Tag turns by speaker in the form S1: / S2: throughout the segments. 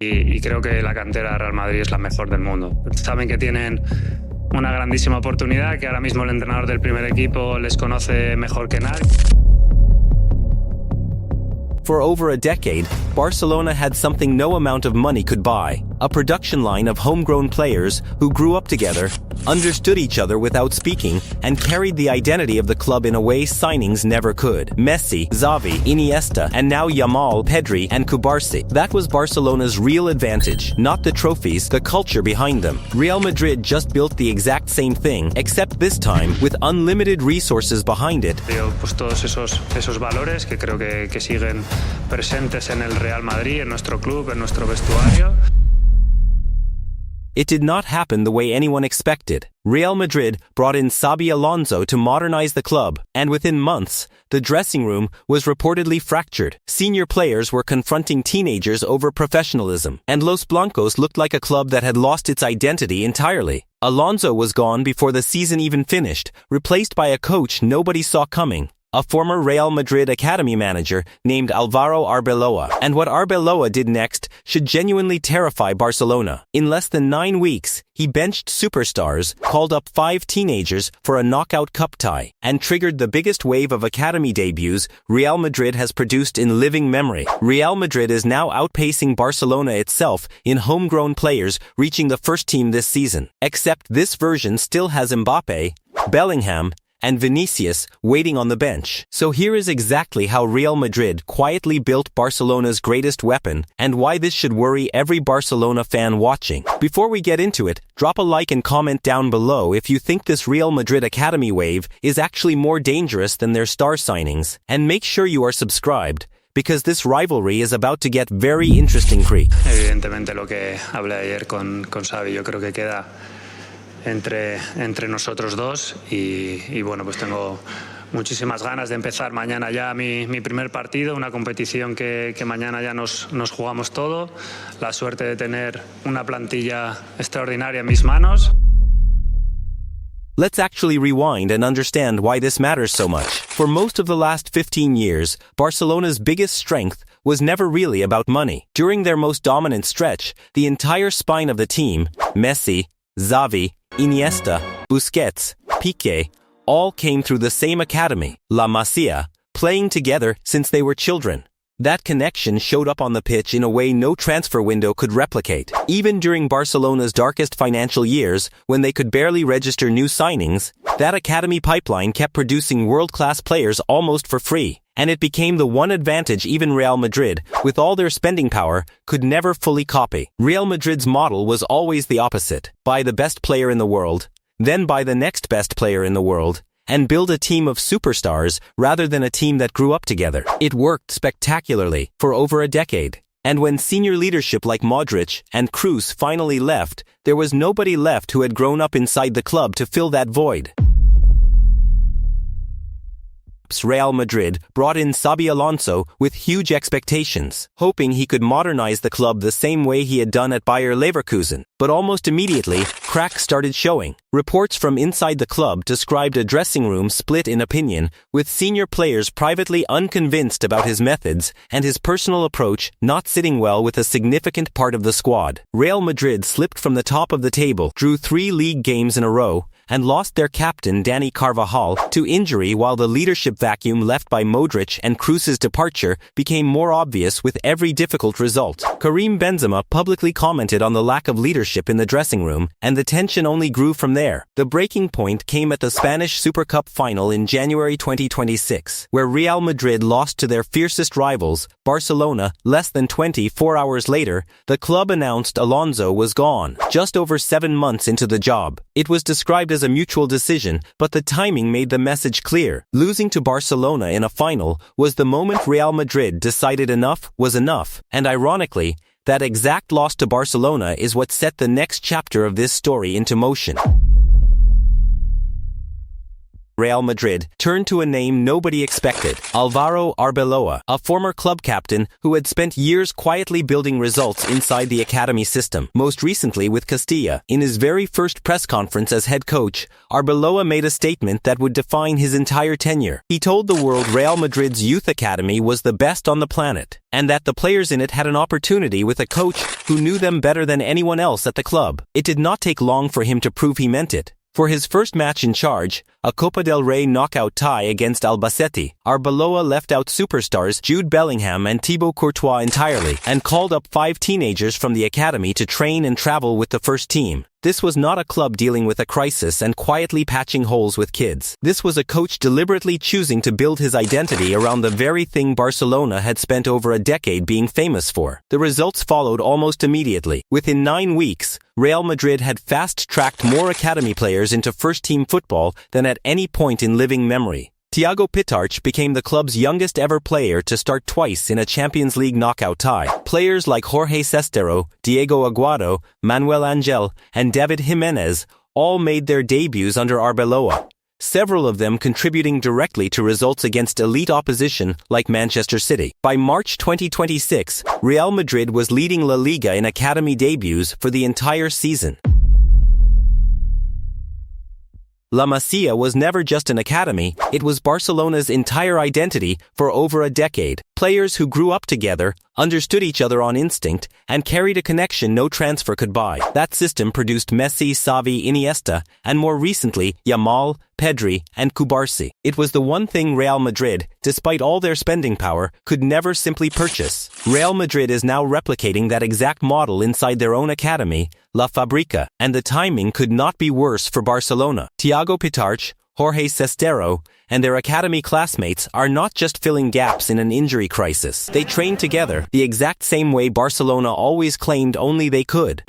S1: y creo que la cantera de Real Madrid es la mejor del mundo. Saben que tienen una grandísima oportunidad, que ahora mismo el entrenador del primer equipo les conoce mejor que nadie.
S2: For over a decade, Barcelona had something no amount of money could buy: a production line of homegrown players who grew up together, understood each other without speaking, and carried the identity of the club in a way signings never could. Messi, Xavi, Iniesta, and now Yamal, Pedri, and Cubarsi. That was Barcelona's real advantage, not the trophies, the culture behind them. Real Madrid just built the exact same thing, except this time with unlimited resources behind it.
S1: Pues todos esos valores que creo que siguen presentes en el Real Madrid, en nuestro club, en nuestro vestuario.
S2: It did not happen the way anyone expected. Real Madrid brought in Xabi Alonso to modernize the club, and within months, the dressing room was reportedly fractured. Senior players were confronting teenagers over professionalism, and Los Blancos looked like a club that had lost its identity entirely. Alonso was gone before the season even finished, replaced by a coach nobody saw coming: a former Real Madrid academy manager named Alvaro Arbeloa. And what Arbeloa did next should genuinely terrify Barcelona. In less than 9 weeks, he benched superstars, called up 5 teenagers for a knockout cup tie, and triggered the biggest wave of academy debuts Real Madrid has produced in living memory. Real Madrid is now outpacing Barcelona itself in homegrown players reaching the first team this season. Except this version still has Mbappe, Bellingham, and Vinicius waiting on the bench. So here is exactly how Real Madrid quietly built Barcelona's greatest weapon, and why this should worry every Barcelona fan watching. Before we get into it, drop a like and comment down below if you think this Real Madrid Academy wave is actually more dangerous than their star signings, and make sure you are subscribed, because this rivalry is about to get very interesting.
S1: Evidentemente lo que hablé ayer con Xavi, yo creo que queda entre nosotros dos y bueno, pues tengo muchísimas ganas de empezar mañana ya mi primer partido, una competición que mañana ya nos jugamos todo, la suerte de tener una plantilla extraordinaria en mis manos.
S2: Let's actually rewind and understand why this matters so much. For most of the last 15 years, Barcelona's biggest strength was never really about money. During their most dominant stretch, the entire spine of the team, Messi, Xavi, Iniesta, Busquets, Piqué, all came through the same academy, La Masia, playing together since they were children. That connection showed up on the pitch in a way no transfer window could replicate. Even during Barcelona's darkest financial years, when they could barely register new signings, that academy pipeline kept producing world-class players almost for free. And it became the one advantage even Real Madrid, with all their spending power, could never fully copy. Real Madrid's model was always the opposite: buy the best player in the world, then buy the next best player in the world, and build a team of superstars rather than a team that grew up together. It worked spectacularly for over a decade. And when senior leadership like Modric and Kroos finally left, there was nobody left who had grown up inside the club to fill that void. Real Madrid brought in Xabi Alonso with huge expectations, hoping he could modernize the club the same way he had done at Bayer Leverkusen. But almost immediately, cracks started showing. Reports from inside the club described a dressing room split in opinion, with senior players privately unconvinced about his methods and his personal approach not sitting well with a significant part of the squad. Real Madrid slipped from the top of the table, drew 3 league games in a row, and lost their captain Dani Carvajal to injury, while the leadership vacuum left by Modric and Kroos's departure became more obvious with every difficult result. Karim Benzema publicly commented on the lack of leadership in the dressing room, and the tension only grew from there. The breaking point came at the Spanish Super Cup final in January 2026, where Real Madrid lost to their fiercest rivals, Barcelona. Less than 24 hours later, the club announced Alonso was gone, just over 7 months into the job. It was described as a mutual decision, but the timing made the message clear. Losing to Barcelona in a final was the moment Real Madrid decided enough was enough, and ironically, that exact loss to Barcelona is what set the next chapter of this story into motion. Real Madrid, turned to a name nobody expected, Alvaro Arbeloa, a former club captain who had spent years quietly building results inside the academy system, most recently with Castilla. In his very first press conference as head coach, Arbeloa made a statement that would define his entire tenure. He told the world Real Madrid's youth academy was the best on the planet, and that the players in it had an opportunity with a coach who knew them better than anyone else at the club. It did not take long for him to prove he meant it. For his first match in charge, a Copa del Rey knockout tie against Albacete, Arbeloa left out superstars Jude Bellingham and Thibaut Courtois entirely, and called up 5 teenagers from the academy to train and travel with the first team. This was not a club dealing with a crisis and quietly patching holes with kids. This was a coach deliberately choosing to build his identity around the very thing Barcelona had spent over a decade being famous for. The results followed almost immediately. Within 9 weeks, Real Madrid had fast-tracked more academy players into first-team football than at any point in living memory. Thiago Pitarch became the club's youngest ever player to start twice in a Champions League knockout tie. Players like Jorge Sestero, Diego Aguado, Manuel Angel, and David Jimenez all made their debuts under Arbeloa, several of them contributing directly to results against elite opposition like Manchester City. By March 2026, Real Madrid was leading La Liga in academy debuts for the entire season. La Masia was never just an academy, it was Barcelona's entire identity for over a decade. Players who grew up together, understood each other on instinct, and carried a connection no transfer could buy. That system produced Messi, Xavi, Iniesta, and more recently, Yamal, Pedri, and Cubarsi. It was the one thing Real Madrid, despite all their spending power, could never simply purchase. Real Madrid is now replicating that exact model inside their own academy, La Fabrica, and the timing could not be worse for Barcelona. Thiago Pitarch, Jorge Sestero, and their academy classmates are not just filling gaps in an injury crisis. They train together, the exact same way Barcelona always claimed only they could.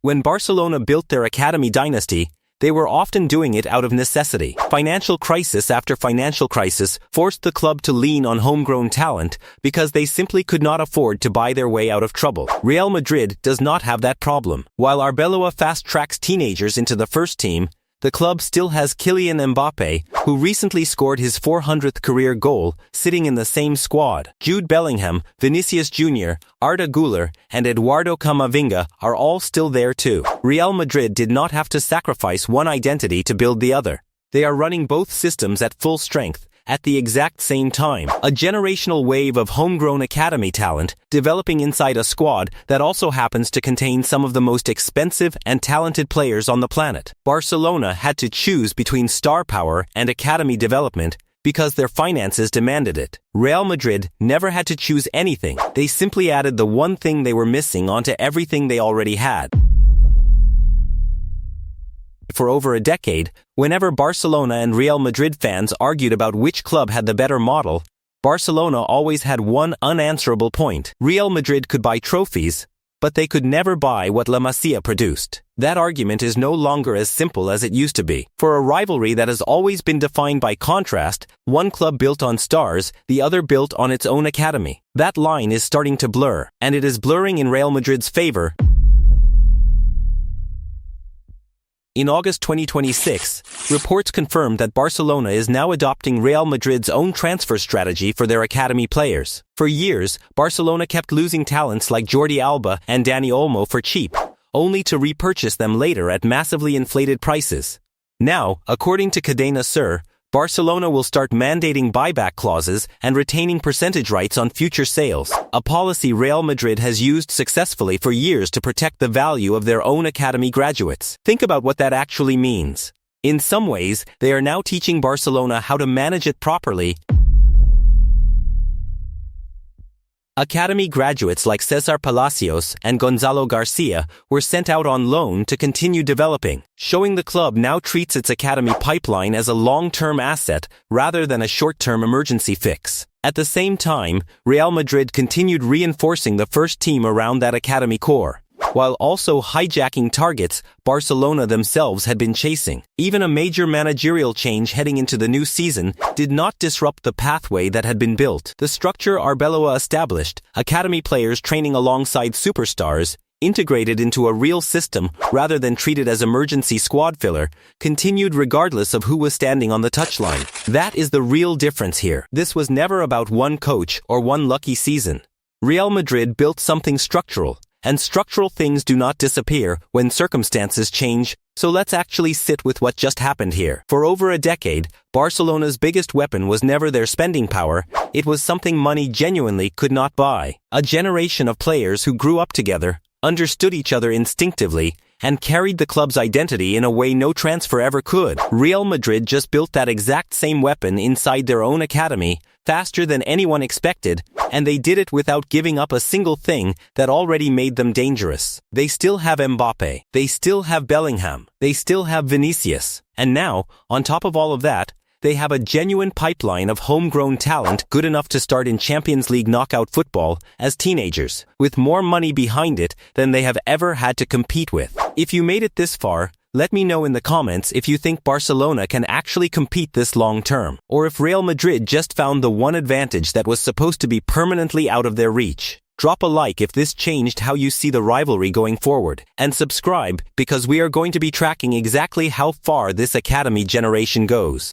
S2: When Barcelona built their academy dynasty, they were often doing it out of necessity. Financial crisis after financial crisis forced the club to lean on homegrown talent because they simply could not afford to buy their way out of trouble. Real Madrid does not have that problem. While Arbeloa fast-tracks teenagers into the first team, the club still has Kylian Mbappe, who recently scored his 400th career goal, sitting in the same squad. Jude Bellingham, Vinicius Jr., Arda Güler, and Eduardo Camavinga are all still there too. Real Madrid did not have to sacrifice one identity to build the other. They are running both systems at full strength, at the exact same time. A generational wave of homegrown academy talent developing inside a squad that also happens to contain some of the most expensive and talented players on the planet. Barcelona had to choose between star power and academy development because their finances demanded it. Real Madrid never had to choose anything. They simply added the one thing they were missing onto everything they already had. For over a decade, whenever Barcelona and Real Madrid fans argued about which club had the better model, Barcelona always had one unanswerable point. Real Madrid could buy trophies, but they could never buy what La Masia produced. That argument is no longer as simple as it used to be. For a rivalry that has always been defined by contrast, one club built on stars, the other built on its own academy. That line is starting to blur, and it is blurring in Real Madrid's favor. In August 2026, reports confirmed that Barcelona is now adopting Real Madrid's own transfer strategy for their academy players. For years, Barcelona kept losing talents like Jordi Alba and Dani Olmo for cheap, only to repurchase them later at massively inflated prices. Now, according to Cadena Ser, Barcelona will start mandating buyback clauses and retaining percentage rights on future sales, a policy Real Madrid has used successfully for years to protect the value of their own academy graduates. Think about what that actually means. In some ways, they are now teaching Barcelona how to manage it properly. Academy graduates like Cesar Palacios and Gonzalo Garcia were sent out on loan to continue developing, showing the club now treats its academy pipeline as a long-term asset rather than a short-term emergency fix. At the same time, Real Madrid continued reinforcing the first team around that academy core, while also hijacking targets Barcelona themselves had been chasing. Even a major managerial change heading into the new season did not disrupt the pathway that had been built. The structure Arbeloa established, academy players training alongside superstars, integrated into a real system rather than treated as emergency squad filler, continued regardless of who was standing on the touchline. That is the real difference here. This was never about one coach or one lucky season. Real Madrid built something structural, and structural things do not disappear when circumstances change, so let's actually sit with what just happened here. For over a decade, Barcelona's biggest weapon was never their spending power, it was something money genuinely could not buy. A generation of players who grew up together, understood each other instinctively, and carried the club's identity in a way no transfer ever could. Real Madrid just built that exact same weapon inside their own academy, faster than anyone expected, and they did it without giving up a single thing that already made them dangerous. They still have Mbappe, they still have Bellingham, they still have Vinicius, and now, on top of all of that, they have a genuine pipeline of homegrown talent good enough to start in Champions League knockout football as teenagers, with more money behind it than they have ever had to compete with. If you made it this far, let me know in the comments if you think Barcelona can actually compete this long term, or if Real Madrid just found the one advantage that was supposed to be permanently out of their reach. Drop a like if this changed how you see the rivalry going forward, and subscribe because we are going to be tracking exactly how far this academy generation goes.